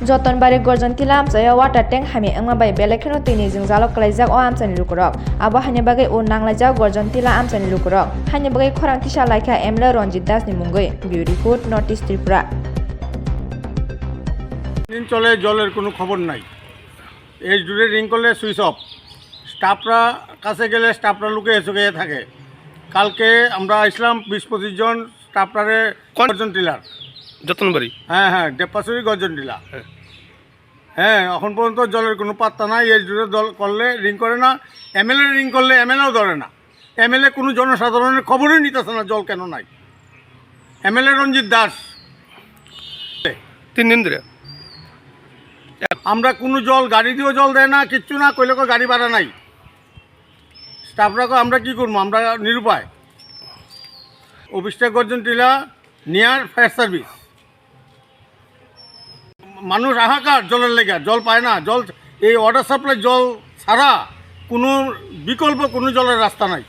Jotonbari Gorjon Tila Amchaya water tank hami angma bai belekeno tini jingjalo klaijak o Amchaini Lukurok. Abo hanya bagai o nanglajak Gorjon Tila Amchaini Lukurok. Hanya bagai khorang tisa laika MLA Ranjit ni mungoi. Bureau report Notice Tripura. দিন চলে জলের কোনো খবর নাই। এই জুড়ে ring করলে switch off. স্টাফরা কাছে গেলে স্টাফরা লুকিয়ে চুকিয়ে থাকে। কালকে আমরা আসলাম 20-25 জন স্টাফরারে গর্জন টিলার যতনবাড়ি হ্যাঁ ডেপাসুরি গর্জন টিলা হ্যাঁ এখন পর্যন্ত জলের কোনো পাত্তা নাই। এই জুড়ে জল করলে রিং করে না, MLA রিং করলে MLAও ধরে না। MLA কোনো জনসাধারণের খবরই নিতেছে না জল কেন নাই। MLA রঞ্জিত দাস 3 দিন ধরে আমরা কোনো জল গাড়ি দিয়েও জল দেয় না, কিচ্ছু না, কইলে গাড়ি ভাড়া নাই। স্টাফরা আমরা কি করবো, আমরা নিরুপায়। অফিসটা গর্জন টিলা নিয়ার ফায়ার সার্ভিস। মানুষ হাহাকার জলের লেগে, জল পায় না। জল এই ওয়াটার সাপ্লাই জল ছাড়া কোনো বিকল্প কোনো জলের রাস্তা নাই।